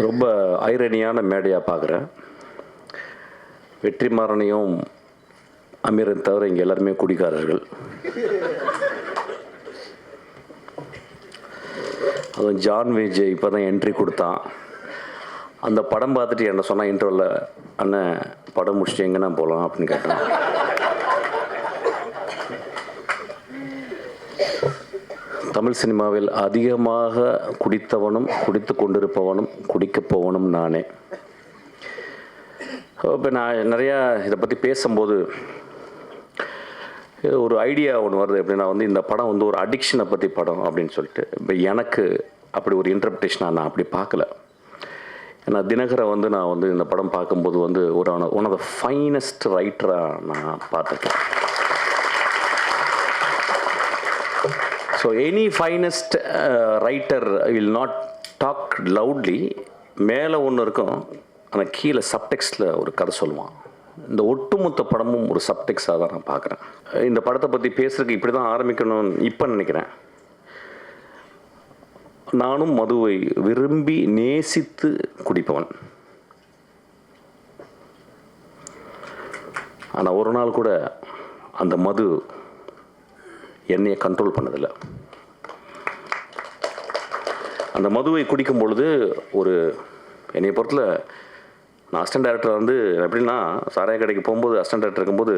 ரொம்ப ஐரணியான மேடையாக பார்க்குறேன். வெற்றிமாறனையும் அமீரை தவிர இங்கே எல்லாருமே குடிக்காரர்கள். அதுவும் ஜான் விஜய் இப்போ தான் என்ட்ரி கொடுத்தான். அந்த படம் பார்த்துட்டு என்ன சொன்னால் இன்டர்வலில், அண்ணன் படம் முடிச்சுட்டு எங்கன்னா போகலாம் அப்படின்னு கேட்டான். தமிழ் சினிமாவில் அதிகமாக குடித்தவனும் குடித்து கொண்டிருப்பவனும் குடிக்கப் போவனும் நானே. இப்போ நான் நிறையா இதை பற்றி பேசும்போது ஒரு ஐடியா ஒன்று வருது. எப்படின்னா இந்த படம் ஒரு அடிக்ஷனை பற்றி படம் அப்படின்னு சொல்லிட்டு, இப்போ எனக்கு அப்படி ஒரு இன்டர்பிரேஷனாக நான் அப்படி பார்க்கல. ஏன்னா தினகரை நான் இந்த படம் பார்க்கும்போது ஒரு ஒன் ஆஃப் த ஃபைனஸ்ட் ரைட்டராக நான் பார்த்துருக்கேன். So any finest writer will not talk loudly. மேலே ஒன்று இருக்கும், ஆனால் கீழே சப்டெக்ஸ்டில் ஒரு கதை சொல்லுவான். இந்த ஒட்டுமொத்த படமும் ஒரு சப்டெக்ஸாக தான் நான் பார்க்குறேன். இந்த படத்தை பற்றி பேசுறதுக்கு இப்படி தான் ஆரம்பிக்கணும்னு இப்போ நினைக்கிறேன். நானும் மதுவை விரும்பி நேசித்து குடிப்பவன். ஆனால் ஒரு நாள் கூட அந்த மது என்னையை கண்ட்ரோல் பண்ணதில்லை. அந்த மதுவை குடிக்கும் பொழுது என்னை பொறுத்தல, நான் அசிஸ்டன்ட் டைரக்டர் எப்படின்னா, சாராய கடைக்கு போகும்போது அசிஸ்டன்ட் டைரக்டர் இருக்கும்போது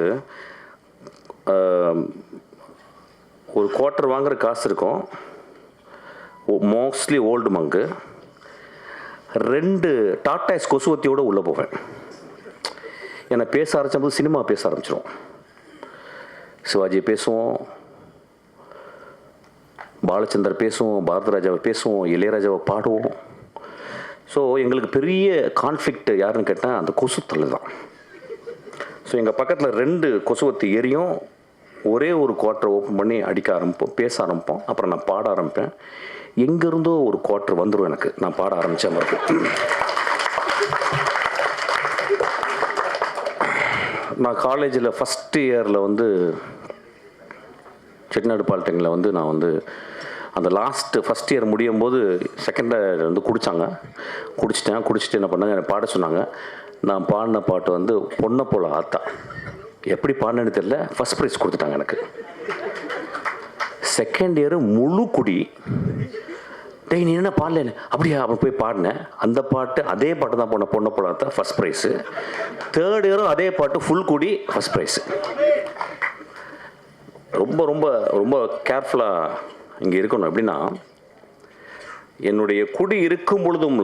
ஒரு குவார்ட்டர் வாங்குற காசு இருக்கும், மோஸ்ட்லி ஓல்டு மங்கு. 2 டாட்டாஸ் கொசுவத்தியோடு உள்ளே போவேன். என்னை பேச ஆரம்பிச்சபோது சினிமா பேச ஆரம்பிச்சிடும். சிவாஜி பேசுவோம், பாலச்சந்தர் பேசுவோம், பாரதிராஜாவை பேசுவோம், இளையராஜாவை பாடுவோம். ஸோ எங்களுக்கு பெரிய கான்ஃப்ளிக்ட் யாருன்னு கேட்டால் அந்த கொசுத்தல் தான். ஸோ எங்கள் பக்கத்தில் 2 கொசுவத்தி எரியும். ஒரே ஒரு குவார்ட்டர் ஓப்பன் பண்ணி அடிக்க ஆரம்பிப்போம், பேச ஆரம்பிப்போம். அப்புறம் நான் பாட ஆரம்பிப்பேன். எங்கேருந்தோ ஒரு குவார்ட்டர் வந்துடும் எனக்கு, நான் பாட ஆரம்பித்த மாதிரி. நான் காலேஜில் ஃபஸ்ட் இயரில் செட்டிநாடு பாலிடெக்னிக்கில் நான் அந்த ஃபஸ்ட் இயர் முடியும் போது செகண்ட் இயர் குடித்தாங்க. குடிச்சிட்டு என்ன பண்ணாங்க, என்னை பாட சொன்னாங்க. நான் பாடின பாட்டு பொண்ணை போல ஆத்தா. எப்படி பாடினேன்னு தெரியல, ஃபஸ்ட் ப்ரைஸ் கொடுத்துட்டாங்க எனக்கு. செகண்ட் இயரு முழு குடி. டேய் நீ என்ன பாடல, அப்படியா? அப்போ போய் பாடினேன். அந்த பாட்டு அதே பாட்டு தான் பொண்ணை போல ஆத்தா, ஃபஸ்ட் ப்ரைஸு. தேர்ட் இயரும் அதே பாட்டு ஃபுல் குடி, ஃபஸ்ட் ப்ரைஸு. ரொம்ப ரொம்ப ரொம்ப கேர்ஃபுல்லாக இங்கே இருக்கணும். எப்படின்னா, என்னுடைய குடி இருக்கும் பொழுதும்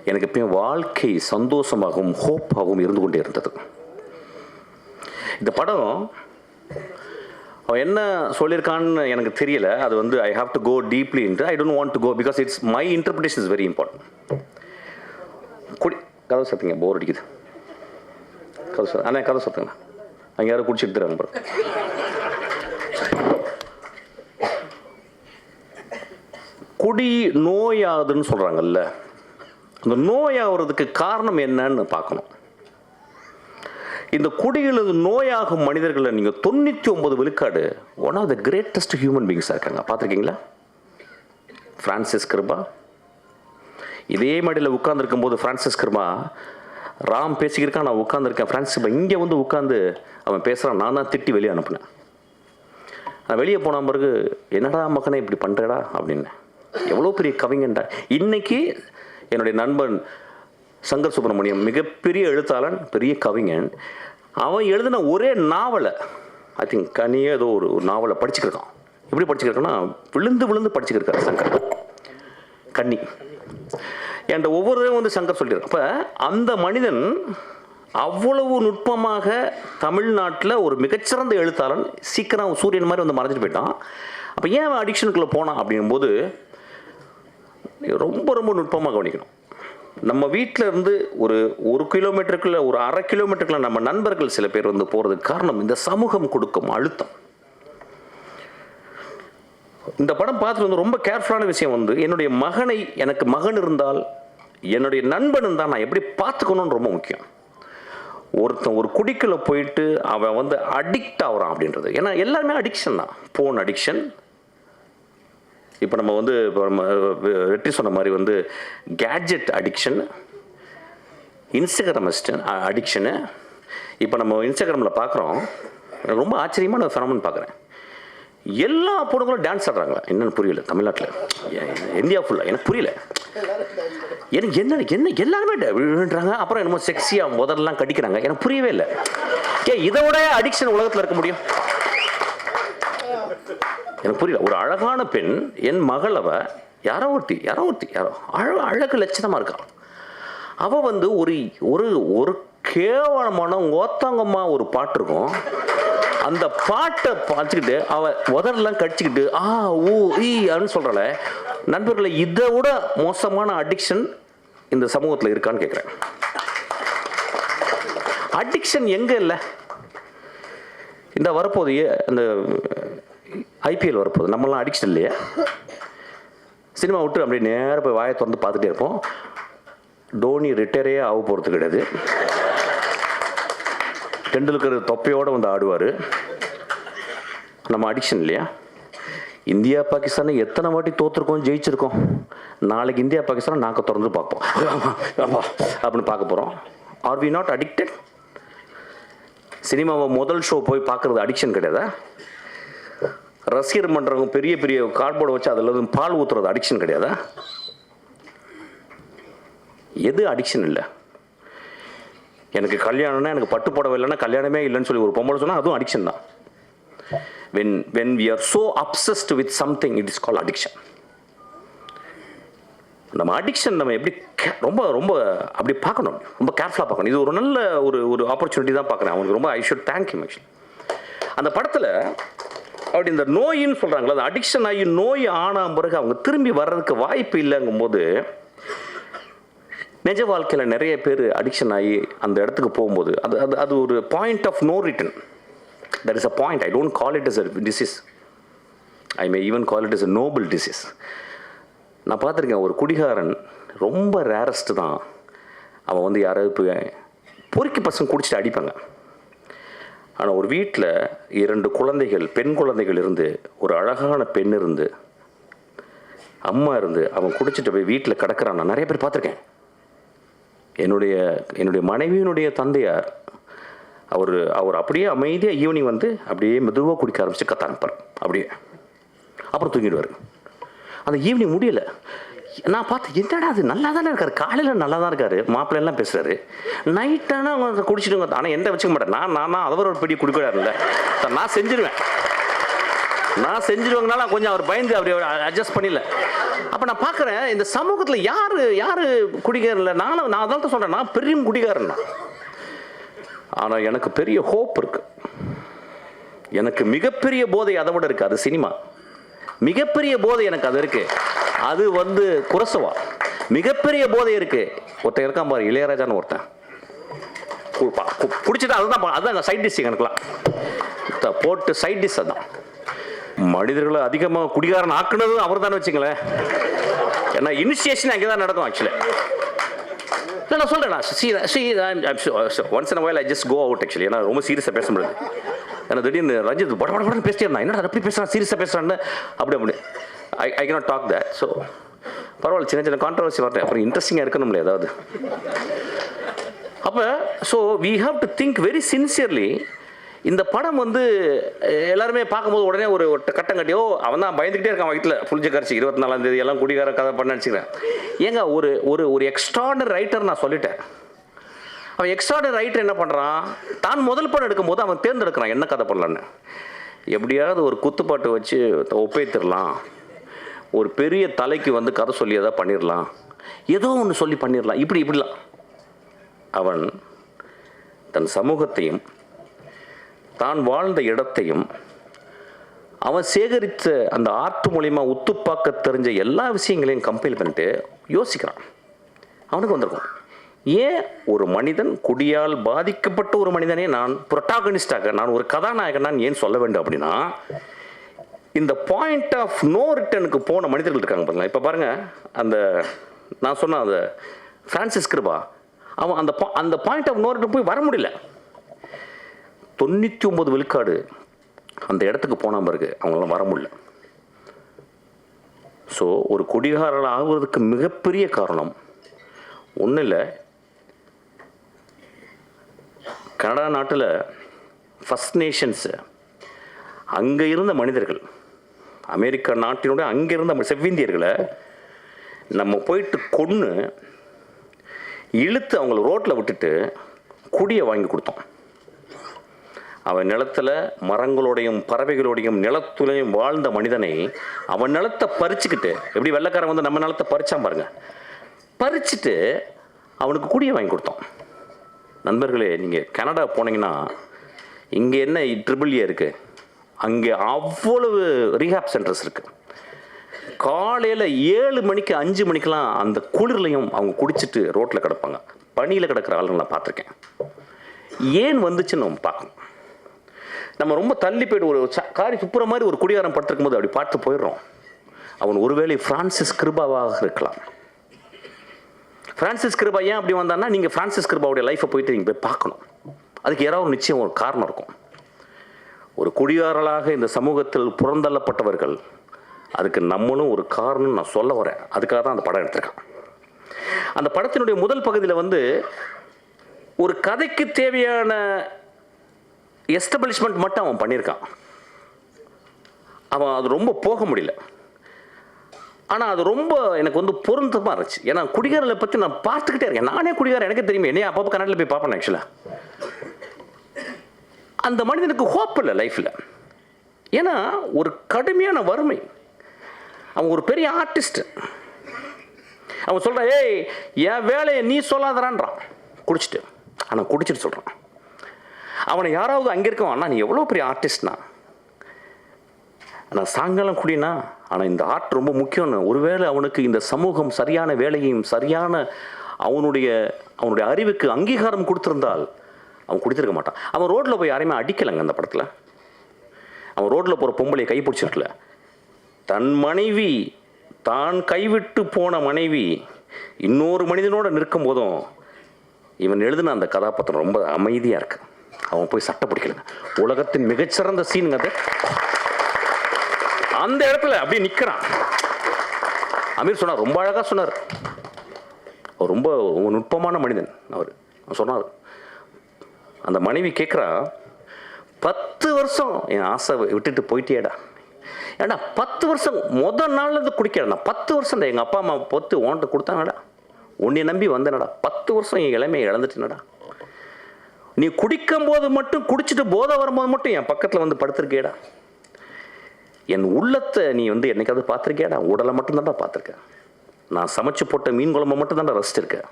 எனக்கு எப்பயும் வாழ்க்கை சந்தோஷமாகவும் ஹோப்பாகவும் இருந்து கொண்டே இருந்தது. இந்த படம் அவன் என்ன சொல்லியிருக்கான்னு எனக்கு தெரியல. அது I have to go deeply into. I don't want to go because it's my interpretation is very important. கதை சத்துங்க, போர் அடிக்குது. கதை சத்துங்கண்ணா, அங்கே யாரும் குடிச்சிட்டு தராங்க பாருங்க. குடி நோயாகுதுன்னு சொல்கிறாங்கல்ல, அந்த நோயாகிறதுக்கு காரணம் என்னன்னு பார்க்கணும். இந்த குடிகளது நோயாகும் மனிதர்களை நீங்கள் 99 விழுக்காடு one of the greatest human பீயிங்ஸாக இருக்காங்க. பார்த்துருக்கீங்களா? ஃப்ரான்சிஸ் கிருபா இதே மாதிரியில் உட்காந்துருக்கும் போது, ஃப்ரான்சிஸ் கிருபா ராம் பேசிக்கிருக்கான், நான் உட்காந்துருக்கேன். ஃப்ரான்சிஸ் இங்கே உட்காந்து அவன் பேசுகிறான். நான் தான் திட்டி வெளியே அனுப்புனேன். நான் வெளியே போன பிறகு, என்னடா மகனை இப்படி பண்ணுறடா அப்படின்னு. எவ்வளோ பெரிய கவிஞன்டா. இன்னைக்கு என்னுடைய நண்பன் சங்கர் சுப்பிரமணியம், மிகப்பெரிய எழுத்தாளன், பெரிய கவிஞன். அவன் எழுதின ஒரே நாவலை, ஐ திங்க் கனியே ஏதோ ஒரு நாவலை படிச்சுக்கிருக்கான். எப்படி படிச்சுக்கிருக்கான்னா, விழுந்து படிச்சுக்கிருக்காரு சங்கர். கன்னி என்ற ஒவ்வொரு சங்கர் சொல்லியிருக்கான். அப்போ அந்த மனிதன் அவ்வளவு நுட்பமாக தமிழ்நாட்டில் ஒரு மிகச்சிறந்த எழுத்தாளன், சீக்கிரம் சூரியன் மாதிரி மறைஞ்சிட்டு போயிட்டான். அப்போ ஏன் அவன் அடிக்ஷனுக்குள்ளே போனான் அப்படிங்கும்போது ரொம்ப ரொம்ப நுட்பமாக கவனிக்கணும். நம்ம வீட்டில் இருந்து ஒரு கிலோமீட்டருக்குள்ள, ஒரு அரை கிலோமீட்டருக்குள்ள நம்ம நண்பர்கள் சில பேர் போகிறதுக்கு காரணம் இந்த சமூகம் கொடுக்கும் அழுத்தம். இந்த படம் பார்த்துட்டு ரொம்ப கேர்ஃபுல்லான விஷயம் என்னுடைய மகனை, எனக்கு மகன் இருந்தால், என்னுடைய நண்பன் இருந்தால் நான் எப்படி பார்த்துக்கணும்னு ரொம்ப முக்கியம். ஒருத்தன் ஒரு குடிக்குள்ள போயிட்டு அவன் அடிக்ட் ஆகிறான் அப்படின்றது. ஏன்னா எல்லாருமே அடிக்ஷன் தான். ஃபோன் அடிக்ஷன், இப்போ நம்ம வந்து வெற்றி சொன்ன மாதிரி வந்து கேட்ஜெட் அடிக்ஷன், இன்ஸ்டாகிராம் அடிக்ஷனு. இப்போ நம்ம இன்ஸ்டாகிராமில் பார்க்குறோம், ரொம்ப ஆச்சரியமான ஃபெனோமெனன் பார்க்குறேன். எல்லா பொண்ணுங்களும் டான்ஸ் ஆடுறாங்க. என்னென்னு புரியல தமிழ்நாட்டில், இந்தியா ஃபுல்லாக எனக்கு புரியல. எனக்கு என்ன எல்லாருமே விழுறாங்க. அப்புறம் என்னமோ செக்ஸியாக முதல்லாம் கடிக்கிறாங்க. எனக்கு புரியவே இல்லை. இதை விட அடிக்ஷன் உலகத்தில் இருக்க முடியும்? எனக்கு புரியல. ஒரு அழகான பெண், என் மகள், யாரோ ஒருத்தி அழகு லட்சணமாக இருக்கா. அவள் வந்து ஒரு ஒரு ஒரு கேவலமான ஓத்தாங்கம்மா ஒரு பாட்டு இருக்கும். அந்த பாட்டை பார்த்துக்கிட்டு அவள் உதரெல்லாம் கடிச்சிக்கிட்டு ஊ ஈன்னு சொல்கிறாள். நண்பர்களை, இதை விட மோசமான அடிக்ஷன் இந்த சமூகத்தில் இருக்கான்னு கேட்குறேன். அடிக்ஷன் எங்கே இல்லை? இந்த வரப்போது அந்த ஐபிஎல் வரப்போகுது, நம்மளாம் அடிக்ஷன் இல்லையா? சினிமா விட்டு அப்படியே நேராக போய் வாயை திறந்து பார்த்துட்டே இருப்போம். டோனி ரிட்டையரே ஆக போகிறது கிடையாது. டெண்டுல்கர் தொப்பையோடு வந்து ஆடுவார். நம்ம அடிக்ஷன் இல்லையா? இந்தியா பாகிஸ்தானை எத்தனை வாட்டி தோற்றுருக்கோம், ஜெயிச்சிருக்கோம். நாளைக்கு இந்தியா பாகிஸ்தானை நாங்கள் திறந்து பார்ப்போம் அப்படின்னு பார்க்க போகிறோம். Are we not addicted? சினிமாவை முதல் ஷோ போய் பார்க்குறது அடிக்ஷன் கிடையாதா? ரசிகர் மன்றவங்க பெரிய பெரிய கார்ட்போர்டை வச்சு அதில் பால் ஊற்றுறது அடிக்ஷன் கிடையாதா? எது அடிக்ஷன் இல்லை? எனக்கு கல்யாணம்னா, எனக்கு பட்டு புடவை இல்லைன்னா கல்யாணமே இல்லைன்னு சொல்லி ஒரு பொம்பளை சொன்னால் அதுவும் அடிக்ஷன் தான். when we are so obsessed with something, it is called addiction. நம்ம அடிக்ஷன் நம்ம எப்படி ரொம்ப ரொம்ப அப்படி பார்க்கணும், ரொம்ப கேர்ஃபுல்லாக பார்க்கணும். இது ஒரு நல்ல ஒரு ஆப்பர்ச்சுனிட்டி தான் பார்க்குறேன். அவங்களுக்கு ரொம்ப I should thank him. Actually அந்த படத்தில் அப்படி இந்த நோயின்னு சொல்கிறாங்களா, அந்த அடிக்ஷன் ஆகி நோய் ஆன பிறகு அவங்க திரும்பி வர்றதுக்கு வாய்ப்பு இல்லைங்கும்போது, நிஜ வாழ்க்கையில் நிறைய பேர் அடிக்ஷன் ஆகி அந்த இடத்துக்கு போகும்போது அது அது அது ஒரு point of no return. There is a point. I don't call it as a disease. I may even call it as a noble disease. நான் பார்த்துருக்கேன், ஒரு குடிகாரன் ரொம்ப ரேரஸ்ட்டு தான். அவன் வந்து யாராவது போய் பொறுக்கி பசங்க குடிச்சிட்டு அடிப்பாங்க. ஆனால் ஒரு வீட்டில் 2 குழந்தைகள், பெண் குழந்தைகள் இருந்து, ஒரு அழகான பெண் இருந்து, அம்மா இருந்து, அவன் குடிச்சிட்டு போய் வீட்டில் கிடக்கிறான். நான் நிறைய பேர் பார்த்துருக்கேன். என்னுடைய மனைவியினுடைய தந்தையார் அவர் அப்படியே அமைதியாக ஈவினிங் வந்து அப்படியே மெதுவாக குடிக்க ஆரம்பிச்சு கத்த ஆரம்பிப்பார். அப்படியே அப்புறம் தூங்கிடுவார். அந்த ஈவினிங் முடியலை. நான் பார்த்து, என்னடா அது நல்லா தானே இருக்காரு, காலையில் நல்லா தான் இருக்காரு, மாப்பிள்ளைலாம் பேசுகிறாரு, நைட்டானா அவங்க குடிச்சிடுங்க. ஆனால் எந்த வச்சுக்க மாட்டேன். நான் அவர் ஒரு பெரிய குடிக்கிறாருல்ல, நான் செஞ்சிருவேங்கனால கொஞ்சம் அவர் பயந்து அப்படி அட்ஜஸ்ட் பண்ணிடல. அப்போ நான் பார்க்குறேன், இந்த சமூகத்தில் யார் குடிக்காரில்ல. நான் அதான் தான் சொல்கிறேன், நான் பெரிய குடிக்காரன் தான். ஆனால் எனக்கு பெரிய ஹோப் இருக்கு. எனக்கு மிகப்பெரிய போதை அதை விட இருக்கு. அது சினிமா. மிகப்பெரிய போதை எனக்கு அது இருக்கு. அது வந்து குரசவா. மிகப்பெரிய போதை இருக்கு. ஒருத்தன் இருக்கான் பாரு, இளையராஜான்னு ஒருத்தன், குடிச்சிட்டு அதுதான் சைட் டிஷ். எனக்குலாம் போட்டு சைட் டிஷ் அதான். மனிதர்களை அதிகமாக குடிகாரன் ஆக்குனதும் அவர் தானே வச்சுங்களேன். ஏன்னா இனிஷியேஷன் அங்கே தான் நடக்கும். ஆக்சுவலி நான் சொல்கிறேன், once in while I just go out. Actually ஏன்னா ரொம்ப சீரியஸாக பேச முடியாது. ஏன்னா திடீர்னு ரஞ்சித் படப்படன்னு பேசிட்டே இருந்தான். என்னடா அப்படி பேசுகிறான், சீரியஸாக பேசுகிறான்னு அப்படி I cannot talk that. So பரவாயில்ல, சின்ன கான்ட்ரவர்சி வரேன், அப்புறம் இன்ட்ரெஸ்டிங்காக இருக்கணும்ல ஏதாவது. அப்போ so we have to think very sincerely. இந்த படம் வந்து எல்லாருமே பார்க்கும்போது உடனே ஒரு கட்டம் கட்டியோ அவன் தான் பயந்துக்கிட்டே இருக்கான் வயிற்றில் புளிஞ்ச கரைச்சி 24ஆம் தேதி எல்லாம் குடிகார கதை பண்ண நினச்சிக்கிறேன். ஏங்க ஒரு எக்ஸ்ட்ராடனரி ரைட்டர் நான் சொல்லிட்டேன். அவன் எக்ஸ்ட்ராடனரி ரைட்டர் என்ன பண்ணுறான், தான் முதல் படம் எடுக்கும்போது அவன் தேர்ந்தெடுக்கிறான் என்ன கதை பண்ணலான்னு. எப்படியாவது ஒரு குத்துப்பாட்டு வச்சு ஒப்பேத்திடலாம், ஒரு பெரிய தலைக்கு வந்து கதை சொல்லி எதாவது பண்ணிடலாம், ஏதோ ஒன்று சொல்லி பண்ணிடலாம், இப்படிலாம். அவன் தன் சமூகத்தையும் தான் வாழ்ந்த இடத்தையும் அவன் சேகரித்த அந்த ஆர்ட் மூலிமா உத்துப்பாக்க தெரிஞ்ச எல்லா விஷயங்களையும் கம்பைல் பண்ணிட்டு யோசிக்கிறான். அவனுக்கு வந்திருக்கும், ஏன் ஒரு மனிதன் குடியால் பாதிக்கப்பட்ட ஒரு மனிதனே நான் புரோட்டாகனிஸ்டாக, நான் ஒரு கதாநாயகன் நான் ஏன் சொல்ல வேண்டும் அப்படின்னா, இந்த பாயிண்ட் ஆஃப் நோ ரிட்டனுக்கு போன மனிதர்கள் இருக்காங்க பாருங்க. இப்போ பாருங்க, அந்த நான் சொன்ன அந்த பிரான்சிஸ் கிருபா, அவன் அந்த பாயிண்ட் ஆஃப் நோ ரிட்டன் போய் வர முடியல. 99 விழுக்காடு அந்த இடத்துக்கு போன பிறகு அவங்களாம் வர முடியல. ஸோ ஒரு குடிகாரன் ஆகுவதற்கு மிகப்பெரிய காரணம் ஒன்றும் இல்லை, கனடா நாட்டில் ஃபர்ஸ்ட் நேஷன்ஸு அங்கே இருந்த மனிதர்கள், அமெரிக்கா நாட்டினுடைய அங்கே இருந்த செவ்விந்தியர்களை நம்ம போயிட்டு கொன்று இழுத்து அவங்கள ரோட்டில் விட்டுட்டு குடியை வாங்கி கொடுத்தோம். அவன் நிலத்தில் மரங்களோடையும் பறவைகளோடையும் நிலத்துலையும் வாழ்ந்த மனிதனை அவன் நிலத்தை பறிச்சுக்கிட்டு, எப்படி வெள்ளைக்காரன் வந்து நம்ம நிலத்தை பறிச்சான் பாருங்க, பறிச்சுட்டு அவனுக்கு குடியை வாங்கி கொடுத்தோம். நண்பர்களே, நீங்கள் கனடா போனீங்கன்னா இங்கே என்ன ட்ரிபிள் ஏ இருக்குது, அங்கே அவ்வளவு ரீஹாப் சென்டர்ஸ் இருக்குது. காலையில் 7 மணிக்கு 5 மணிக்கெலாம் அந்த குளிர்லையும் அவங்க குடிச்சிட்டு ரோட்டில் கிடப்பாங்க. பனியில் கிடக்கிற ஆளுங்க நான் பார்த்துருக்கேன். ஏன் வந்துச்சுன்னு நம்ம பார்க்கணும். நம்ம ரொம்ப தள்ளி போய்ட்டு ஒரு காரி துப்புற மாதிரி ஒரு குடிகாரம் படுத்திருக்கும் போது அப்படி பார்த்து போயிடுறோம். அவன் ஒருவேளை பிரான்சிஸ் கிருபாவாக இருக்கலாம். பிரான்சிஸ் கிருபா ஏன் அப்படி வந்தான்னா, நீங்கள் பிரான்சிஸ் கிருபாவுடைய லைஃப்பை போயிட்டு நீங்கள் போய் பார்க்கணும். அதுக்கு யாராவது நிச்சயம் ஒரு காரணம் இருக்கும். ஒரு குடிகாரலாக இந்த சமூகத்தில் புறந்தள்ளப்பட்டவர்கள், அதுக்கு நம்மளும் ஒரு காரணம் நான் சொல்ல வரேன். அதுக்காக தான் அந்த படம் எடுத்திருக்கான். அந்த படத்தினுடைய முதல் பகுதியில் வந்து ஒரு கதைக்கு தேவையான எஸ்டாப்ளிஷ்மெண்ட் மட்டும் அவன் பண்ணியிருக்கான். அவன் அது ரொம்ப போக முடியல. ஆனால் அது ரொம்ப எனக்கு வந்து பொருந்தமாக இருந்துச்சு. ஏன்னா குடிகாரலை பற்றி நான் பார்த்துக்கிட்டே இருக்கேன். நானே குடிகாரன், எனக்கு தெரியுமே, என்னைய அப்பப்போ கன்னடில் போய் பார்ப்பேன். ஆக்சுவலாக அந்த மனிதனுக்கு ஹோப் இல்லை லைஃப்பில். ஏன்னா ஒரு கடுமையான வறுமை. அவன் ஒரு பெரிய ஆர்டிஸ்ட். அவன் சொல்கிறான், ஏய் என் வேலையை நீ சொல்லாதறான்றான் குடிச்சிட்டு. ஆனால் குடிச்சிட்டு சொல்கிறான். அவனை யாராவது அங்கே இருக்கவன், அண்ணா நீ எவ்வளோ பெரிய ஆர்டிஸ்ட்னா, ஆனால் சாயங்காலம் குடினா, ஆனால் இந்த ஆர்ட் ரொம்ப முக்கியம்னு. ஒருவேளை அவனுக்கு இந்த சமூகம் சரியான வேலையையும் சரியான அவனுடைய அறிவுக்கு அங்கீகாரம் கொடுத்துருந்தால் அவன் குடித்திருக்க மாட்டான். அவன் ரோட்டில் போய் யாரையுமே அடிக்கலைங்க அந்த படத்தில். அவன் ரோட்டில் போகிற பொம்பளையை கைப்பிடிச்சிருக்கல. தன் மனைவி, தான் கைவிட்டு போன மனைவி இன்னொரு மனிதனோட நிற்கும் போதும் இவன் எழுதின அந்த கதாபாத்திரம் ரொம்ப அமைதியாக இருக்கு. அவன் போய் சட்டை பிடிக்கலங்க. உலகத்தின் மிகச்சிறந்த சீனுங்க அது. அந்த இடத்துல அப்படியே நிற்கிறான். அமீர் சொன்னார், ரொம்ப அழகாக சொன்னார். அவர் ரொம்ப நுட்பமான மனிதன். அவர் சொன்னார், அந்த மனைவி கேட்குறா, 10 வருஷம் என் ஆசை விட்டுட்டு போயிட்டேடா. ஏடா 10 வருஷம் முதல் நாள்லேருந்து குடிக்கிறேன். 10 வருஷம் எங்கள் அப்பா அம்மா பொத்து ஓன்ட்டு கொடுத்தாங்கடா, உன்னை நம்பி வந்தேனடா. 10 வருஷம் என் இளமையை இழந்துட்டேனடா. நீ குடிக்கும் போது மட்டும், குடிச்சிட்டு போதை வரும்போது மட்டும் என் பக்கத்தில் வந்து படுத்திருக்கேடா. என் உள்ளத்தை நீ வந்து என்னைக்காவது பார்த்துருக்கியாடா? உடலை மட்டும்தான்டா பார்த்துருக்கேன். நான் சமைச்சு போட்ட மீன் குழம்பை மட்டும் தான்டா ரசிச்சிருக்கேன்.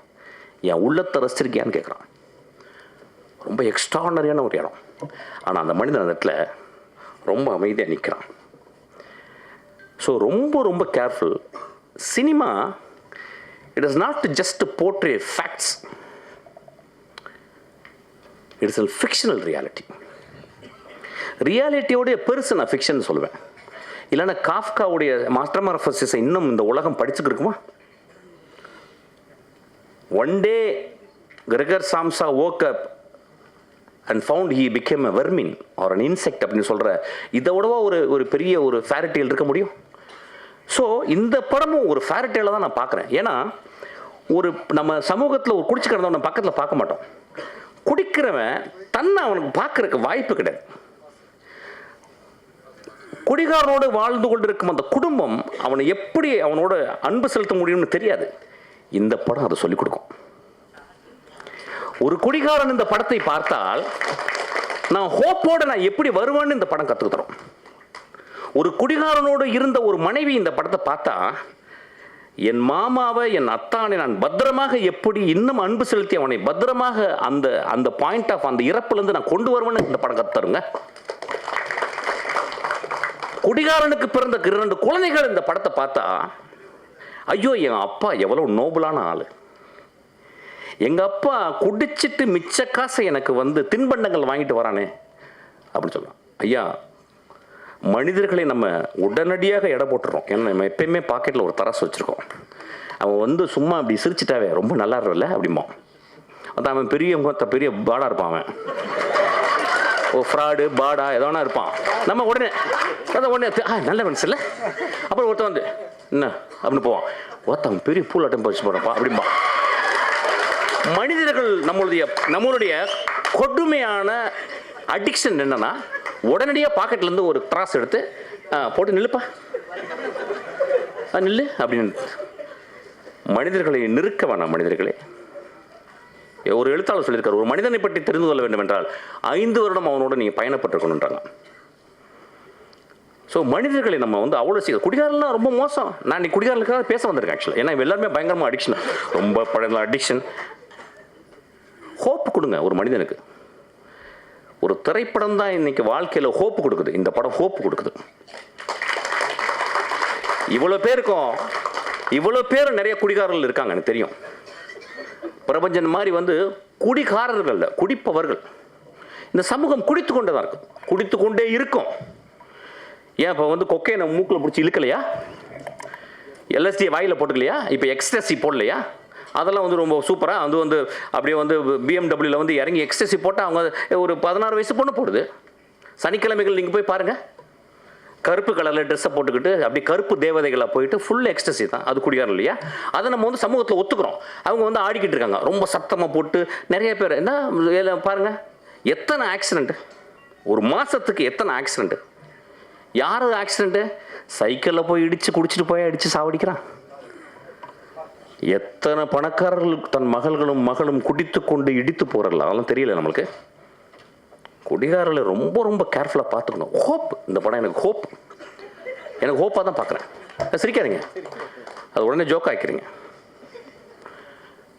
என் உள்ளத்தை ரசிச்சிருக்கியான்னு கேட்குறான். ரொம்ப எக்ஸ்ட்ரானரியான ஒரு இடம். ஆனால் அந்த மனிதன் அந்த இடத்துல ரொம்ப அமைதியாக நிற்கிறான். ஸோ ரொம்ப ரொம்ப careful. Cinema it is not just portray facts, it is a fictional reality. ரியாலிட்டியோடைய பெருசு நான் ஃபிக்ஷன் சொல்லுவேன். இல்லைன்னா காஃப்காவுடைய மாஸ்டர்மார்ஃபசிஸை இன்னும் இந்த உலகம் படிச்சுக்கிட்டு இருக்குமா? One day Gregor Samsa woke up and found he became a vermin or an insect அப்படின்னு சொல்கிற இதை விடவா ஒரு பெரிய ஒரு ஃபேரிடேல் இருக்க முடியும்? ஸோ இந்த படமும் ஒரு ஃபேரிடேலை தான் நான் பார்க்குறேன். ஏன்னா ஒரு நம்ம சமூகத்தில் ஒரு குடிச்சு கிடந்தவன் நம்ம பக்கத்தில் பார்க்க மாட்டோம். குடிக்கிறவன் தன்னை அவனுக்கு பார்க்கறதுக்கு வாய்ப்பு கிடையாது. குடிகாரனோடு வாழ்ந்து கொண்டிருக்கும் அந்த குடும்பம் அவனை எப்படி அவனோட அன்பு செலுத்த முடியும்னு தெரியாது. இந்த படம் அதை சொல்லிக் கொடுக்கும். ஒரு குடிகாரன் இந்த படத்தை பார்த்தால் நான் ஹோப்போட நான் எப்படி வருவேன்னு இந்த படம் கற்றுக்கு தரும். ஒரு குடிகாரனோடு இருந்த ஒரு மனைவி இந்த படத்தை பார்த்தா, என் மாமாவை, என் அத்தானை நான் பத்திரமாக எப்படி இன்னும் அன்பு செலுத்தி அவனை பத்திரமாக அந்த அந்த பாயிண்ட் ஆஃப் அந்த இறப்புலேருந்து நான் கொண்டு வருவேன்னு இந்த படம் கற்றுத்தருங்க. குடிகாரனுக்கு பிறந்த 2 குழந்தைகள் இந்த படத்தை பார்த்தா, ஐயோ என் அப்பா எவ்வளோ நோபலான ஆள், எங்கள் அப்பா குடிச்சிட்டு மிச்ச காசை எனக்கு வந்து தின்பண்டங்கள் வாங்கிட்டு வரானே அப்படின்னு சொல்லலாம். ஐயா, மனிதர்களை நம்ம உடனடியாக எடை போட்டுறோம். ஏன்னா நம்ம எப்பயுமே பாக்கெட்டில் ஒரு தராசு வச்சுருக்கோம். அவன் வந்து சும்மா அப்படி சிரிச்சிட்டாவே ரொம்ப நல்லா இருக்கல அப்படிமா. அதான் அவன் பெரிய பாடா இருப்பான். அவன் ஃப்ராடு பாடா எதோனா இருப்பான். நம்ம உடனே நல்ல மனசு இல்லை. அப்புறம் ஒருத்தன் வந்து என்ன அப்படின்னு போவான். ஒருத்தவங்க பெரிய பூலாட்டம் பறிச்சு போகிறப்பா அப்படிம்பா. மனிதர்கள் நம்மளுடைய கொடுமையான அடிக்ஷன் என்னன்னா, உடனடியாக பாக்கெட்லேருந்து ஒரு த்ராஸ் எடுத்து போட்டு நில்லுப்பா, நில்லு அப்படின்னு. மனிதர்களை நிறுக்க வேணாம். மனிதர்களே, ஒரு எழுத்தாளர் சொல்லியிருக்காரு, ஒரு மனிதனை பற்றி தெரிந்து கொள்ள வேண்டும் என்றால் 5 வருடம் அவனோட நீங்கள் பயணப்பட்டிருக்கணுன்றாங்க. ஸோ மனிதர்களை நம்ம வந்து அவ்வளோ சீக்கிரம், குடிகாரலாம் ரொம்ப மோசம். நான் இன்னைக்கு குடிகாரர்களுக்காக பேச வந்திருக்கேன் ஆக்சுவலாக. ஏன்னா எல்லாருமே பயங்கரமாக அடிக்ஷன், ரொம்ப பழைய அடிக்ஷன். ஹோப் கொடுங்க ஒரு மனிதனுக்கு. ஒரு திரைப்படம் தான் இன்னைக்கு வாழ்க்கையில் ஹோப்பு கொடுக்குது. இந்த படம் ஹோப்பு கொடுக்குது. இவ்வளோ பேர் நிறைய குடிகாரர்கள் இருக்காங்க, எனக்கு தெரியும். பிரபஞ்சன் மாதிரி வந்து குடிகாரர்கள், குடிப்பவர்கள். இந்த சமூகம் குடித்து கொண்டே தான் இருக்கும், குடித்து கொண்டே இருக்கும். ஏன் இப்போ வந்து கொக்கையை மூக்கில் பிடிச்சி இழுக்கலையா? எல்எஸ்டி வாயில் போட்டுக்கலையா? இப்போ எக்ஸ்ட்ரஸி போடலையா? அதெல்லாம் வந்து ரொம்ப சூப்பராக அது வந்து அப்படியே வந்து பிஎம்டபிள்யூவில் வந்து இறங்கி எக்ஸ்ட்ரஸி போட்டால் அவங்க ஒரு 16 வயசு பொண்ணு போடுது. சனிக்கிழமைகள் நீங்கள் போய் பாருங்கள், கருப்பு கலரில் ட்ரெஸ்ஸை போட்டுக்கிட்டு அப்படி கருப்பு தேவதைகளாக போயிட்டு ஃபுல் எக்ஸ்ட்ரஸி தான். அது குடிகாரம் இல்லையா? அதை நம்ம வந்து சமூகத்தில் ஒத்துக்கிறோம். அவங்க வந்து ஆடிக்கிட்டு இருக்காங்க ரொம்ப சத்தமாக போட்டு. நிறைய பேர் என்ன பாருங்கள், எத்தனை ஆக்சிடெண்ட்டு ஒரு மாதத்துக்கு, எத்தனை ஆக்சிடெண்ட்டு. யார் ஆக்சிடெண்ட்டு? சைக்கிளில் போய் இடித்து குடிச்சிட்டு போய் அடித்து சாவடிக்கிறான். எத்தனை பணக்காரர்கள் தன் மகளும் குடித்து கொண்டு இடித்து போகிறல, அதெல்லாம் தெரியல நம்மளுக்கு. குடிகாரர்களை ரொம்ப ரொம்ப கேர்ஃபுல்லாக பார்த்துக்கணும். ஹோப், இந்த படம் எனக்கு ஹோப்பாக தான் பார்க்குறேன். சிரிக்காதீங்க, அது உடனே ஜோக் ஆக்கிக்கிறீங்க.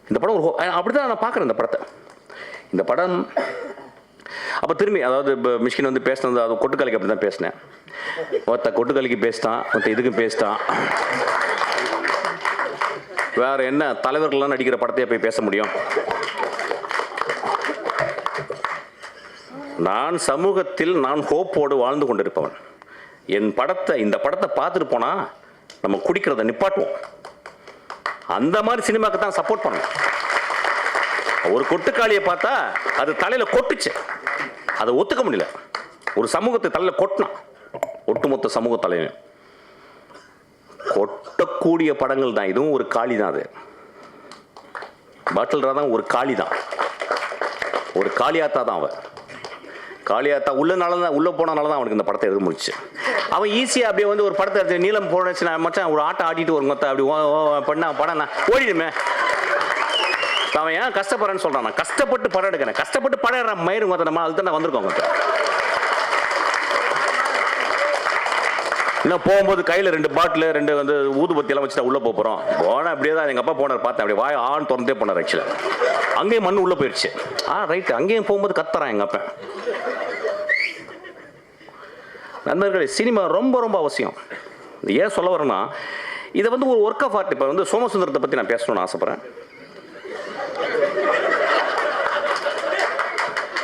இந்த படம் ஒரு அப்படி தான் நான் பார்க்குறேன் இந்த படம். அப்போ திரும்பி அதாவது மிஷ்கின் வந்து பேசினது, அது கொட்டுக்கலைக்கு அப்படி தான் பேசினேன். கொட்டுக்கலைக்கு பேசிட்டான், இதுக்கும் பேசிட்டான். வேற என்ன தலைவர்கள்லாம் நடிக்கிற படத்தையே போய் பேச முடியும்? நான் சமூகத்தில் ஹோப்போடு வாழ்ந்து கொண்டிருப்பவன். இந்த படத்தை பார்த்துட்டு போனா நம்ம குடிக்கிறத நிப்பாட்டுவோம். அந்த மாதிரி சினிமாக்கு தான் சப்போர்ட் பண்ணணும். ஒரு கொட்டுக்காளியை பார்த்தா அது தலையில கொட்டுச்சு, அதை ஒத்துக்க முடியல. ஒரு சமூகத்தை தலையில கொட்டினான், ஒட்டுமொத்த சமூக தலைவன். கொட்டக்கூடிய படங்கள் தான். இதுவும் ஒரு காளி தான். அது பாட்டில் தான், ஒரு காளி தான், ஒரு காளியாத்தா தான். அவன் காளியாத்தா உள்ள போனனால தான் அவனுக்கு இந்த படத்தை எழுத முடிச்சு. அவன் ஈஸியாக அப்படியே வந்து ஒரு படத்தை எடுத்து நீளம் போனச்சு, மச்சான் ஒரு ஆட்டம் ஆடிட்டு ஒரு மொத்தம் அப்படி பண்ண படம் நான் ஓடிடுமே. அவன் ஏன் கஷ்டப்படுறேன்னு சொல்கிறான். நான் கஷ்டப்பட்டு படம் எடுக்கிறேன், கஷ்டப்பட்டு படம் எடுறேன். மயிறு மொத்தம் நம்ம அதுதான் நான் வந்திருக்கோம். இன்னும் போகும்போது கையில் 2 பாட்டில் 2 வந்து ஊதுபத்தியெல்லாம் வச்சுட்டா உள்ளே போகிறோம். போனால் அப்படியே தான் எங்கள் அப்பா போனார், பார்த்தேன். அப்படியே வாய் ஆன் திறந்தே போனார். ஆக்சுவலாக அங்கேயும் மண் உள்ளே போயிடுச்சு. ரைட்டு, அங்கேயும் போகும்போது கத்துறான் எங்கள் அப்பா. நண்பர்களே, சினிமா ரொம்ப ரொம்ப அவசியம். ஏன் சொல்ல வரேன்னா, இதை வந்து ஒரு ஒர்க் ஆஃப் ஆர்ட். இப்போ வந்து சோமசுந்தரத்தை பற்றி நான் பேசணும்னு ஆசைப்பட்றேன்.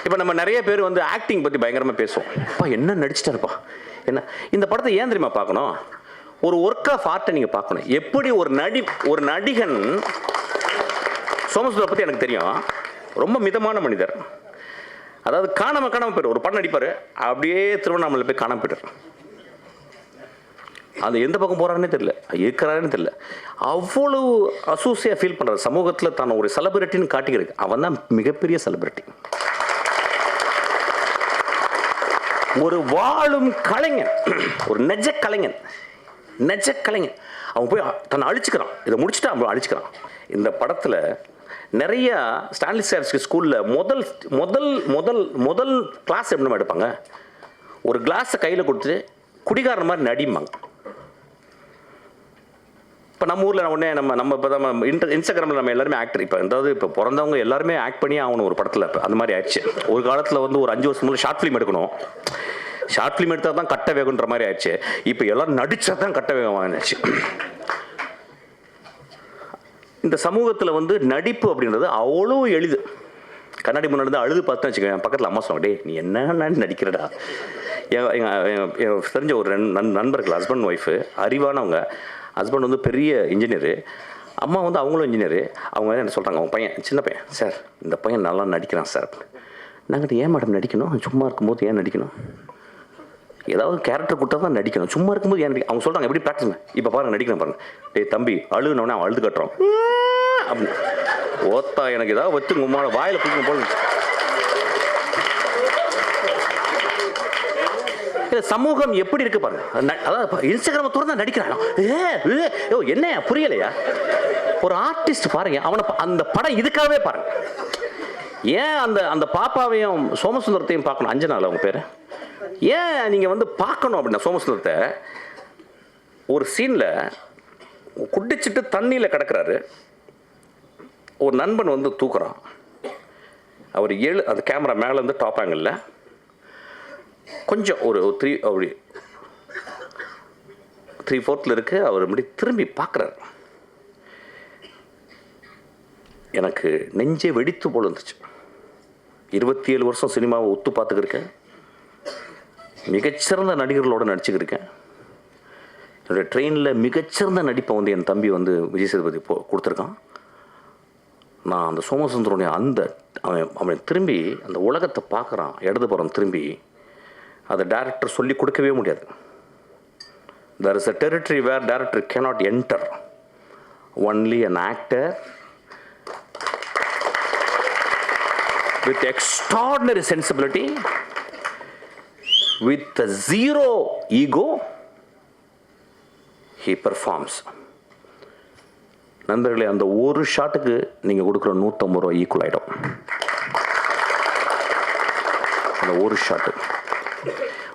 இப்போ நம்ம நிறைய பேர் வந்து ஆக்டிங் பற்றி பயங்கரமாக பேசுவோம். அப்பா என்ன நடிச்சிட்டாருப்பா, என்ன. இந்த படத்தை ஏன் தெரியுமா பார்க்கணும்? ஒரு ஒர்க் ஆஃப் ஆர்ட்டை நீங்கள் பார்க்கணும். எப்படி ஒரு நடிகன், சோமசுந்தரம் பற்றி எனக்கு தெரியும், ரொம்ப மிதமான மனிதர். அதாவது காணாமல் போயிடும். ஒரு படம் நடிப்பார், அப்படியே திருவண்ணாமலை போய் காணாமல் போயிட்டார். அது எந்த பக்கம் போகிறாருன்னே தெரியல, இருக்கிறாருன்னு தெரியல. அவ்வளவு அசூசியாக ஃபீல் பண்ணுறாரு. சமூகத்தில் தான் ஒரு செலிபிரிட்டின்னு காட்டிக்கிறது. அவன் தான் மிகப்பெரிய செலிபிரிட்டி. ஒரு வாழும் கலைஞன், ஒரு நெஜ கலைஞன். அவன் போய் தன்னை அழிச்சுக்கிறான். இதை முடிச்சுட்டு அவன் அழிச்சுக்கிறான். இந்த படத்தில் நிறைய ஸ்டான்லிஸ்டார்ஸ்க்கு ஸ்கூலில் முதல் கிளாஸ் எப்படி எடுப்பாங்க, ஒரு கிளாஸை கையில் கொடுத்து குடிகாரன் மாதிரி நடிம்பாங்க. இப்போ நம்ம ஊரில் உடனே நம்ம இப்போ தான் இன்ஸ்டாகிராமில் நம்ம எல்லாருமே ஆக்டர். இப்போ பிறந்தவங்க எல்லாருமே ஆக்ட் பண்ணி ஆகணும் ஒரு படத்தில். இப்போ அந்த மாதிரி ஆயிடுச்சு. ஒரு காலத்தில் வந்து ஒரு 5 வருஷம் முதல்ல ஷார்ட் ஃபிலிம் எடுக்கணும். ஷார்ட் ஃபிலிம் எடுத்தால் தான் கட்ட வேகுன்ற மாதிரி ஆயிடுச்சு. இப்போ எல்லோரும் நடித்தா தான் கட்ட வேகம் ஆயிடுச்சு. இந்த சமூகத்தில் வந்து நடிப்பு அப்படின்றது அவ்வளோ எளிது. கண்ணாடி முன்னாடி அழுது பார்த்தேன்னு வச்சுக்கோங்க, என் பக்கத்தில் அம்மா சொன்னாங்க, டே நீ என்ன நடிக்கிறடா. என் தெரிஞ்ச ஒரு நண்பர்கள், ஹஸ்பண்ட் ஒய்ஃபு, அறிவானவங்க. ஹஸ்பண்ட் வந்து பெரிய இன்ஜினியரு, அம்மா வந்து அவங்களும் இன்ஜினியரு. அவங்க என்ன சொல்கிறாங்க, அவங்க பையன் சின்ன பையன், சார் இந்த பையன் நல்லா நடிக்கிறான் சார். நாங்கள் ஏன் மேடம் நடிக்கணும், சும்மா இருக்கும்போது ஏன் நடிக்கணும், ஏதாவது கேரக்டர் கொடுத்தா தான் நடிக்கணும். சும்மா இருக்கும்போது எனக்கு அவங்க சொல்கிறாங்க எப்படி ப்ராக்டிஸ் இப்போ பாருங்க நடிக்கிறேன் பாருங்க. டேய் தம்பி அழுகுனோடனே அவன் அழுது கட்டுறான் அப்படின்னு. ஓத்தா எனக்கு ஏதாவது வச்சு உங்களோட வாயில் பிடிக்கும் போல. சமூகம் எப்படி இருக்கு பாருங்க. அதாவது இன்ஸ்டாகிராம திறந்தா நடிக்கிறான். என்ன புரியலையா? ஒரு ஆர்டிஸ்ட் பாருங்க, அவனை அந்த படம் இதுக்காகவே பாருங்க. ஏன் அந்த பாப்பாவையும் சோமசுந்தரத்தையும் பார்க்கணும்? அஞ்சனால அவங்க பேர் ஏன் நீங்க வந்து பார்க்கணும் அப்படின்னா, சோமசுந்தரத்தை ஒரு சீன்ல குடிச்சிட்டு தண்ணியில கிடக்குறாரு. ஒரு நண்பன் வந்து தூக்குறான். அவர் அந்த கேமரா மேல இருந்து டாப் ஆங்கிள் கொஞ்சம் ஒரு 3/4 இருக்கு. அவர் இப்படி திரும்பி பார்க்குறாரு. எனக்கு நெஞ்சே வெடித்து போல இருந்துச்சு. 27 வருஷம் சினிமாவை ஒத்து பார்த்துக்கிருக்கேன். மிகச்சிறந்த நடிகர்களோடு நடிச்சுக்கிருக்கேன். என்னுடைய ட்ரெயினில் மிகச்சிறந்த நடிப்பை வந்து என் தம்பி வந்து விஜய் சேதுபதி கொடுத்துருக்கான். நான் அந்த சோமசுந்தரனுடைய அவன் திரும்பி அந்த உலகத்தை பார்க்குறான். இடதுபுறம் திரும்பி அதை டைரக்டர் சொல்லி கொடுக்கவே முடியாது. There is a territory where director cannot enter. Only an actor with extraordinary sensibility, with zero ego, he performs. நண்பர்களே, அந்த ஒரு ஷாட்டுக்கு நீங்கள் கொடுக்குற 150 ரூபா ஈக்குவல் ஆகிடும். அந்த ஒரு ஷாட்டு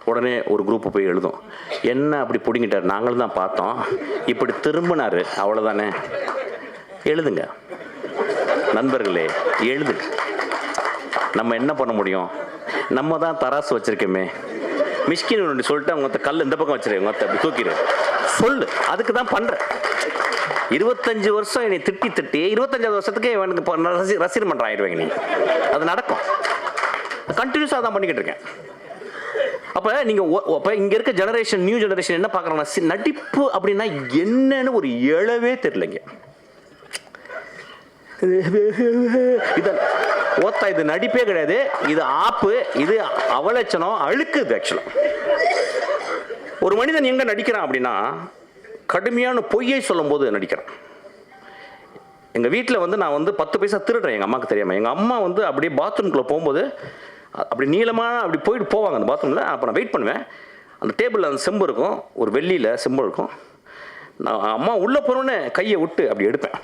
உடனே ஒரு குரூப்பு போய் எழுதும், என்ன அப்படி பிடிங்கிட்டார், நாங்களும் தான் பார்த்தோம், இப்படி திரும்பினார், அவ்வளோதானே. எழுதுங்க நண்பர்களே, எழுதுங்க. நம்ம என்ன பண்ண முடியும்? நம்ம தான் தராசு வச்சுருக்கோமே. மிஷ்கின் சொல்லிட்டு அவங்க கல் இந்த பக்கம் வச்சுரு, அவங்க அப்படி தூக்கிடு சொல்லு. அதுக்கு தான் பண்ணுறேன். 25 வருஷம் என்னை திட்டி 25வது வருஷத்துக்கு எனக்கு ரசிகர் மன்றம் ஆயிடுவேங்க. நீ அது நடக்கும். கண்டினியூஸாக தான் பண்ணிக்கிட்டு இருக்கேன். அப்போ நீங்கள் அப்போ இங்கே இருக்க ஜெனரேஷன், நியூ ஜெனரேஷன் என்ன பார்க்குறாங்கன்னா, நடிப்பு அப்படின்னா என்னன்னு ஒரு எழவே தெரியலைங்க. இது ஓத்தா, இது நடிப்பே கிடையாது, இது ஆப்பு, இது அவலட்சணம், அழுக்குது. ஆக்சுவலாக ஒரு மனிதன் எங்கே நடிக்கிறான் அப்படின்னா, கடுமையான பொய்யை சொல்லும் போது நடிக்கிறேன். எங்கள் வீட்டில் வந்து நான் வந்து 10 பைசா திருடுறேன் எங்கள் அம்மாவுக்கு தெரியாமல். எங்கள் அம்மா வந்து அப்படியே பாத்ரூம்குள்ளே போகும்போது அப்படி நீளமாக அப்படி போயிட்டு போவாங்க அந்த பாத்ரூமில். அப்போ நான் வெயிட் பண்ணுவேன். அந்த டேபிளில் அந்த செம்பு இருக்கும், ஒரு வெள்ளியில் செம்பு இருக்கும். நான் அம்மா உள்ளே போனோன்னே கையை விட்டு அப்படி எடுப்பேன்.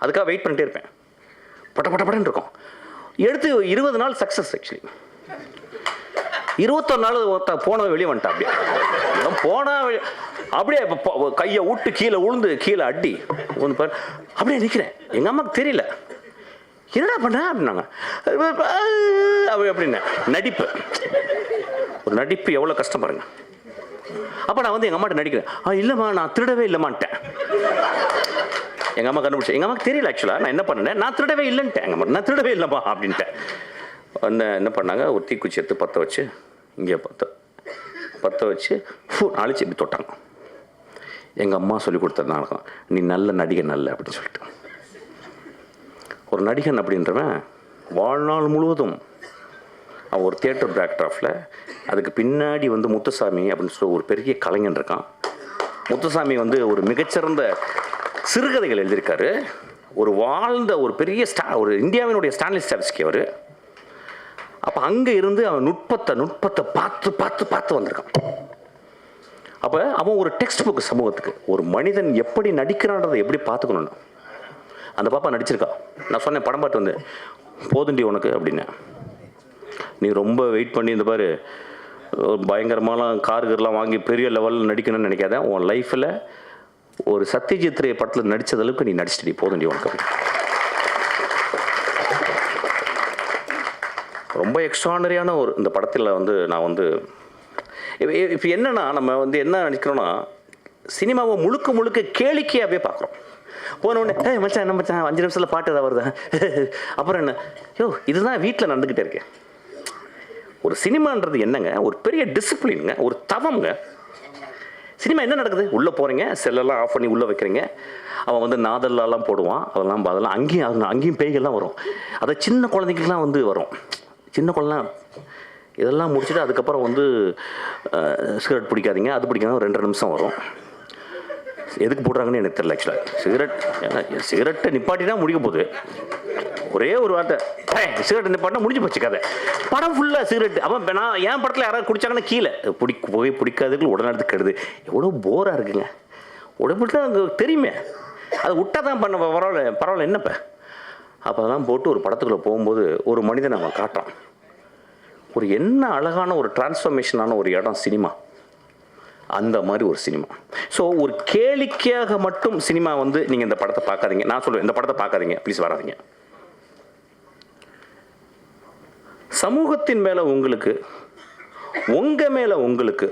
அதுக்காக வெயிட் பண்ணிட்டே இருப்பேன். பட்டன்னு இருக்கும். எடுத்து 20 நாள் சக்ஸஸ். ஆக்சுவலி 21 நாள் போனவன் வெளியே வந்துட்டான். அப்படியே போனால் அப்படியே கையை விட்டு கீழே உளுந்து கீழே அடி ஒன்று அப்படியே நிற்கிறேன். எங்கள் அம்மாவுக்கு தெரியல, என்னடா பண்ண அப்படின்னாங்க. அப்படின்னு நடிப்பு, ஒரு நடிப்பு எவ்வளோ கஷ்டம் பாருங்க. அப்போ நான் வந்து எங்கள் அம்மாட்ட நடிக்கிறேன். இல்லைம்மா நான் திருடவே இல்லைம்மான்ட்டேன். எங்கள் அம்மா கண்டுபிடிச்சேன். எங்கள் அம்மாவுக்கு தெரியல ஆக்சுவலாக நான் என்ன பண்ணேன். நான் திருடவே இல்லைன்ட்டேன். எங்கள் அம்மா நான் திருடவே இல்லைம்மா அப்படின்ட்டேன். என்ன பண்ணாங்க, ஒரு தீக்குச்சி எடுத்து பற்ற வச்சு, இங்கே பற்ற வச்சு அழிச்சு இப்படி தொட்டாங்க. எங்கள் அம்மா சொல்லி கொடுத்ததுனா இருக்கும், நீ நல்ல நடிகன் நல்ல அப்படின்னு சொல்லிட்டு. ஒரு நடிகன் அப்படின்றவன் வாழ்நாள் முழுவதும் அவன் ஒரு தியேட்டர் பேக்ட்ராஃபில், அதுக்கு பின்னாடி வந்து முத்துசாமி அப்படின்னு சொல்லி ஒரு பெரிய கலைஞன் இருக்கான். முத்துசாமி வந்து ஒரு மிகச்சிறந்த சிறுகதைகள் எழுதியிருக்காரு. ஒரு வாழ்ந்த ஒரு பெரிய ஒரு இந்தியாவினுடைய ஸ்டான்லி ஸ்டாவிஸ்கி அவர். அப்போ அங்கே இருந்து அவன் நுட்பத்தை பார்த்து பார்த்து பார்த்து வந்திருக்கான். அப்போ அவன் ஒரு டெக்ஸ்ட் புக் சமூகத்துக்கு, ஒரு மனிதன் எப்படி நடிக்கிறான்றதை எப்படி பார்த்துக்கணும்னு. அந்த பாப்பா நடிச்சிருக்கா. நான் சொன்னேன் படம் பார்த்து வந்து, போதுண்டி உனக்கு அப்படின்னு. நீ ரொம்ப வெயிட் பண்ணி இந்த பாரு பயங்கரமாலாம் கார்கள்லாம் வாங்கி பெரிய லெவலில் நடிக்கணும்னு நினைக்காத. உன் லைஃப்பில் ஒரு சத்யஜித் ரே படத்தில் நடித்தது அளவுக்கு நீ நடிச்சிட்டு போதுண்டி உனக்கு அப்படின்னு. ரொம்ப எக்ஸ்ட்ரானரியான ஒரு இந்த படத்தில் வந்து நான் வந்து இப்போ என்னென்னா, நம்ம வந்து என்ன நினைக்கிறோன்னா, சினிமாவை முழுக்க கேளிக்கையாகவே பார்க்குறோம். போனோடனே மச்சான் என்ன மச்சான் 5 நிமிஷத்தில் பாட்டு ஏதாவது வருதா, அப்புறம் என்ன, இதுதான் வீட்டில் நடந்துக்கிட்டே இருக்கேன். ஒரு சினிமான்றது என்னங்க, ஒரு பெரிய டிசிப்ளினுங்க, ஒரு தவம்ங்க. சினிமா என்ன நடக்குது, உள்ளே போகிறீங்க, செல்லெல்லாம் ஆஃப் பண்ணி உள்ளே வைக்கிறீங்க. அவன் வந்து நாதல்லாம் போடுவான், அதெல்லாம் அங்கேயும் பேய்கள்லாம் வரும். அதை சின்ன குழந்தைக்கெல்லாம் வந்து வரும். சின்ன குழந்தைலாம் இதெல்லாம் முடிச்சுட்டு அதுக்கப்புறம் வந்து சிகரெட் பிடிக்காதீங்க, அது பிடிக்காத 2 நிமிஷம் வரும். எதுக்கு போடுறாங்கன்னு எனக்கு தெரியல ஆக்சுவலாக. சிகரெட்டை நிப்பாட்டினா முடிக்க போகுது. ஒரே ஒரு வார்த்தை சிகரெட் நிப்பாட்டினா முடிஞ்சு போச்சு கதை. படம் ஃபுல்லாக சிகரெட். அப்போ நான் என் படத்தில் யாராவது குடிச்சாங்கன்னா கீழே பிடிக்காதுக்கு உடனே கெடுது. எவ்வளோ போராக இருக்குங்க. உடம்புல அங்கே தெரியுமே, அதை விட்டா தான் பண்ண பரவாயில்ல என்னப்ப. அப்போ அதெல்லாம் போட்டு ஒரு படத்துக்குள்ளே போகும்போது ஒரு மனிதனை அவன் காட்டுறான். ஒரு என்ன அழகான ஒரு டிரான்ஸ்ஃபர்மேஷனான ஒரு இடம் சினிமா. அந்த மாதிரி ஒரு சினிமா. ஸோ ஒரு கேளிக்கையாக மட்டும் சினிமா வந்து நீங்கள் இந்த படத்தை பார்க்காதீங்க. நான் சொல்லுவேன், இந்த படத்தை பார்க்காதீங்க, ப்ளீஸ் வராதிங்க. சமூகத்தின் மேலே உங்களுக்கு, உங்கள் மேலே உங்களுக்கு,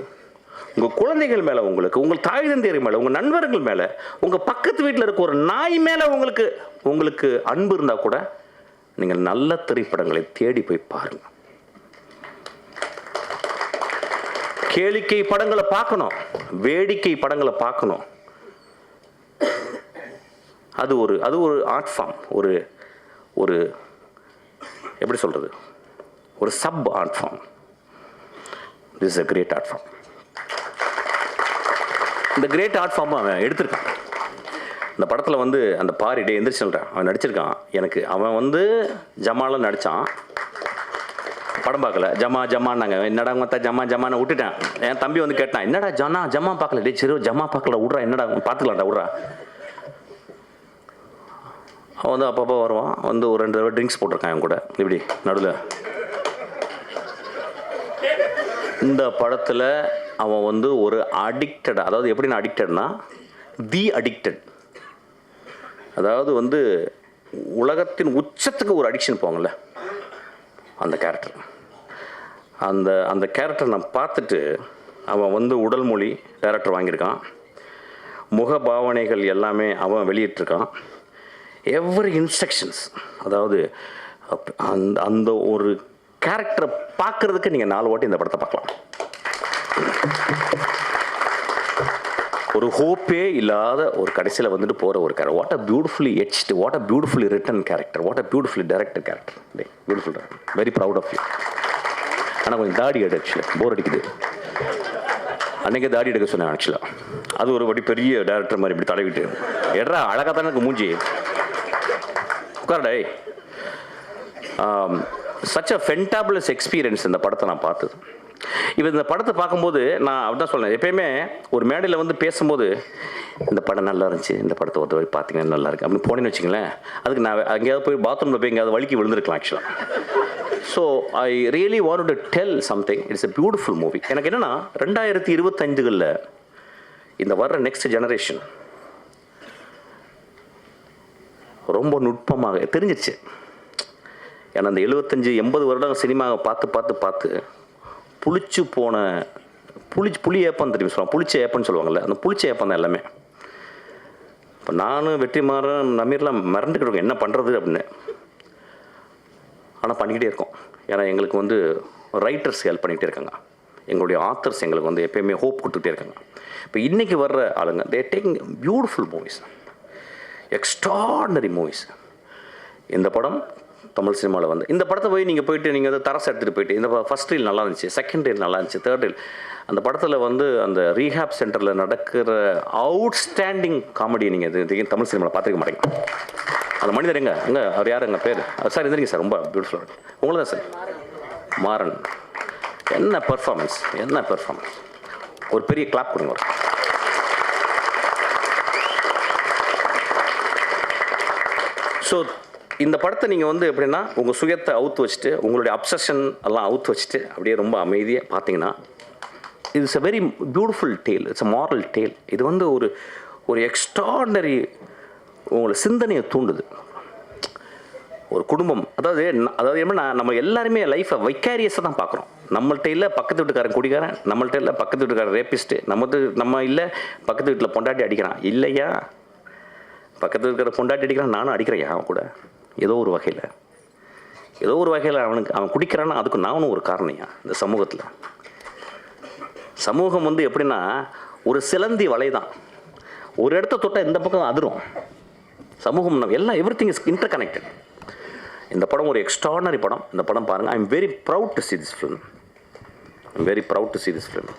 உங்கள் குழந்தைகள் மேலே உங்களுக்கு, உங்கள் தாய் தந்தையர் மேலே, உங்கள் நண்பர்கள் மேலே, உங்கள் பக்கத்து வீட்டில் இருக்க ஒரு நாய் மேலே உங்களுக்கு அன்பு இருந்தால் கூட நீங்கள் நல்ல திரைப்படங்களை தேடி போய் பாருங்கள். கேளிக்கை படங்களை பார்க்கணும், வேடிக்கை படங்களை பார்க்கணும். அது ஒரு ஆர்ட் ஃபார்ம். ஒரு எப்படி சொல்றது, ஒரு sub art form. This is a great art form. இந்த கிரேட் ஆர்ட் ஃபார்ம் அவன் எடுத்திருக்கான். இந்த படத்தில் வந்து அந்த பாரிடே எந்திரிச்சுன்றான் அவன் நடிச்சிருக்கான். எனக்கு அவன் வந்து ஜமால நடித்தான். படம் பார்க்கல, ஜமான்னாங்க. என்னடா மற்ற ஜமான்னு விட்டுட்டேன். என் தம்பி வந்து கேட்டான், என்னடா ஜமா பார்க்கல. டே சரி ஜமா பார்க்கல, விட்றா, என்னடா பார்த்துக்கலாம்டா, விட்றா. அவன் வந்து அப்பப்போ வருவான், வந்து ஒரு 2 தடவை ட்ரிங்க்ஸ் போட்டிருக்கான் என் கூட இப்படி நடுவில். இந்த படத்தில் அவன் வந்து ஒரு அடிக்டட், அதாவது எப்படின்னா அடிக்டட்னா தி அடிக்டட், அதாவது வந்து உலகத்தின் உச்சத்துக்கு ஒரு அடிக்ஷன் போங்கள்ல, அந்த கேரக்டர். அந்த கேரக்டர் நான் பார்த்துட்டு அவன் வந்து உடல் மொழி டைரக்டர் வாங்கியிருக்கான், முக பாவனைகள் எல்லாமே அவன் வெளியிட்டிருக்கான். எவ்ரி இன்ஸ்ட்ரக்ஷன்ஸ், அதாவது அந்த ஒரு கேரக்டரை பார்க்குறதுக்கு நீங்கள் 4 வாட்டி இந்த படத்தை பார்க்கலாம். ஒரு ஹோப்பே இல்லாத ஒரு கடைசியில் வந்துட்டு போகிற ஒரு character. What a beautifully etched, what a beautifully written character, what a beautifully directed character. Beautiful, very proud of you. ஆனால் கொஞ்சம் தாடி எடு, ஆக்சுவலாக போர் அடிக்குது. அன்றைக்கே தாடி எடுக்க சொன்னேன் ஆக்சுவலாக. அது ஒரு வடி பெரிய டேரக்டர் மாதிரி இப்படி தடவிட்டு, எட்ரா அழகாக தானே எனக்கு மூஞ்சி, உட்காரடே. சச் அ ஃபென்டாபுலஸ் எக்ஸ்பீரியன்ஸ் இந்த படத்தை நான் பார்த்தது. இப்போ இந்த படத்தை பார்க்கும்போது நான் அப்படிதான் சொல்லேன், எப்பயுமே ஒரு மேடையில் வந்து பேசும்போது இந்த படம் நல்லா இருந்துச்சு, இந்த படத்தை ஒருத்த வரை பார்த்தீங்கன்னா நல்லா இருக்குது அப்படின்னு போனேன்னு வச்சுங்களேன், அதுக்கு நான் எங்கேயாவது போய் பாத்ரூமில் போய் எங்கேயாவது வலிக்கு விழுந்திருக்கலாம் ஆக்சுவலாக. So I really want to tell something. It's a beautiful movie. எனக்கு என்னென்னா 2025 இந்த வர்ற நெக்ஸ்ட் ஜெனரேஷன் ரொம்ப நுட்பமாக தெரிஞ்சிருச்சு. ஏன்னா அந்த 75-80 வருடம் சினிமாவை பார்த்து புளிச்சு போன புளி ஏப்பம் தெரியும் சொல்லுவாங்க, புளிச்ச ஏப்பன்னு சொல்லுவாங்கள்ல, அந்த புளிச்ச ஏப்பம் தான் எல்லாமே. இப்போ நானும் வெற்றிமாறன் நமீர்லாம் மறந்துக்கிட்டு இருக்கோம் என்ன பண்ணுறது அப்படின்னு. ஆனால் பண்ணிக்கிட்டே இருக்கோம். ஏன்னா எங்களுக்கு வந்து ரைட்டர்ஸ் ஹெல்ப் பண்ணிக்கிட்டே இருக்காங்க, எங்களுடைய ஆத்தர்ஸ் எங்களுக்கு வந்து எப்போயுமே ஹோப் கொடுத்துட்டே இருக்காங்க. இப்போ இன்றைக்கி வர்ற ஆளுங்க தே taking beautiful movies, extraordinary movies. இந்த படம் தமிழ் சினிமாவில் வந்து இந்த படத்தை போயிட்டு நீங்கள் வந்து தரசு எடுத்துகிட்டு போயிட்டு இந்த ஃபஸ்ட் ரீல் நல்லா இருந்துச்சு, செகண்ட் ரீல் நல்லா இருந்துச்சு, தேர்ட் ரீல். அந்த படத்தில் வந்து அந்த ரீஹாப் சென்டரில் நடக்கிற அவுட்ஸ்டாண்டிங் காமெடி நீங்கள் இது தமிழ் சினிமாவில் பார்த்துருக்க மாட்டீங்க. அந்த மனிதர் அங்கே அவர் யார், எங்கள் பேர் சார் இருந்தீங்க சார், ரொம்ப பியூட்டிஃபுல்லாக உங்களை தான் சார், மாறன். என்ன பெர்ஃபார்மன்ஸ், ஒரு பெரிய கிளாப் கொடுங்க. ஸோ இந்த படத்தை நீங்கள் வந்து எப்படின்னா உங்கள் சுயத்தை அவுத்து வச்சுட்டு, உங்களுடைய அப்சஷன் எல்லாம் அவுத்து வச்சுட்டு அப்படியே ரொம்ப அமைதியாக பார்த்தீங்கன்னா it's a very beautiful tale, it's a moral tale. இது வந்து ஒரு எக்ஸ்ட்ராடனரி உங்களை சிந்தனையை தூண்டுது. ஒரு குடும்பம், அதாவது எப்படின்னா நம்ம எல்லாருமே லைஃப்பை வைக்காரியஸாக தான் பார்க்குறோம். நம்மள்கிட்ட இல்லை பக்கத்து வீட்டுக்காரன் குடிக்காரன், நம்மள்கிட்ட இல்லை பக்கத்து வீட்டுக்காரன் ரேப்பிஸ்ட்டு, நம்ம இல்லை பக்கத்து வீட்டில் பொண்டாட்டி அடிக்கிறான், இல்லையா பக்கத்தில் இருக்கிற பொண்டாட்டி அடிக்கிறான், நானும் அடிக்கிறேன் அவன் கூட. ஏதோ ஒரு வகையில் அவன் குடிக்கிறான்னா அதுக்கு நானும் ஒரு காரணியா. இந்த சமூகம் வந்து எப்படின்னா ஒரு சிலந்தி வலை தான், ஒரு இடத்த தொட்டால் இந்த பக்கம் அதிரும். சமூகம் எல்லாம் எவ்ரிதிங் இஸ் இன்டர் கனெக்டட். இந்த படம் ஒரு எக்ஸ்ட்ராடனரி படம். இந்த படம் பாருங்கள். I am very proud to see this film. I'm very proud to see this film.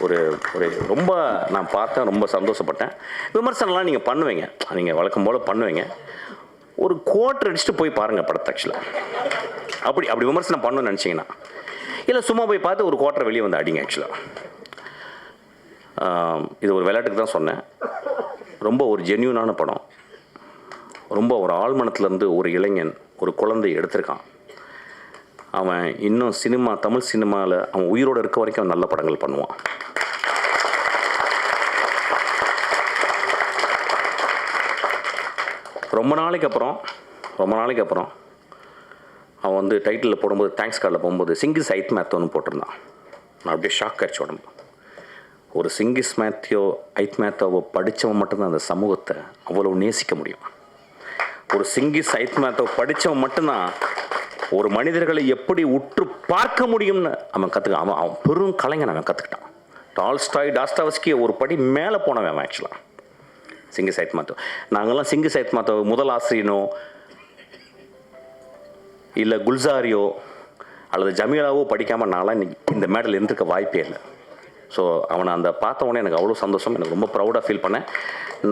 ஒரு ஒரு ரொம்ப நான் பார்த்தேன், ரொம்ப சந்தோஷப்பட்டேன். விமர்சனம்லாம் நீங்கள் பண்ணுவீங்க, நீங்கள் வழக்கம் போல் பண்ணுவீங்க. ஒரு குவார்ட்டர் அடிச்சுட்டு போய் பாருங்கள் படத்தை. ஆக்சுவலாக அப்படி விமர்சனம் பண்ணணும்னு நினச்சிங்கன்னா, இல்லை சும்மா போய் பார்த்து ஒரு குவார்ட்டர் வெளியே வந்து அடிங்க. ஆக்சுவலாக இது ஒரு விளையாட்டுக்கு தான் சொன்னேன். ரொம்ப ஒரு ஜென்யூனான படம். ரொம்ப ஒரு ஆழ்மனத்துலேருந்து ஒரு இளைஞன், ஒரு குழந்தை எடுத்திருக்கான். அவன் இன்னும் சினிமா, தமிழ் சினிமாவில் அவன் உயிரோடு இருக்க வரைக்கும் அவன் நல்ல படங்கள் பண்ணுவான். ரொம்ப நாளைக்கு அப்புறம் அவன் வந்து டைட்டிலில் போடும்போது, தேங்க்ஸ் கார்டில் போகும்போது சிங்கிஸ் ஐத் மேத்தோன்னு போட்டிருந்தான். நான் அப்படியே ஷாக் ஆகிடுச்சு உடம்பு. ஒரு சிங்கிஸ் மேத்யோ ஐத் மேத்தோவை படித்தவன் மட்டும்தான் அந்த சமூகத்தை அவ்வளோ நேசிக்க முடியும். ஒரு சிங்கிஸ் ஐத் மேத்தோவை படித்தவன் மட்டும்தான் ஒரு மனிதர்களை எப்படி உற்று பார்க்க முடியும்னு அவன் கற்றுக்கான். அவன் பெரும் கலைஞன். அவன் கற்றுக்கிட்டான். டால்ஸ்டாய், டாஸ்டாவஸ்கி ஒரு படி மேலே போனவன் அவன். ஆக்சுவலாக சிங்கிஸ் ஐத் மேத்தோ, நாங்கள்லாம் சிங்கிஸ் ஐத் மேத்தோ முதல் ஆசிரியனோ இல்லை குல்சாரியோ அல்லது ஜமீலாவோ படிக்காமல் நான்லாம் இந்த மேடல் இருந்திருக்க வாய்ப்பே இல்லை. ஸோ அவனை அந்த பார்த்த உடனே எனக்கு அவ்வளோ சந்தோஷம். எனக்கு ரொம்ப ப்ரௌடாக ஃபீல் பண்ணேன்.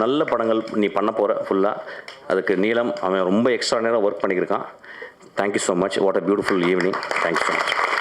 நல்ல படங்கள் நீ பண்ண போகிற ஃபுல்லாக. அதுக்கு நீலம் அவன் ரொம்ப எக்ஸ்ட்ரா நேரம் ஒர்க் பண்ணியிருக்கான். Thank you so much. What a beautiful evening. Thank you so much.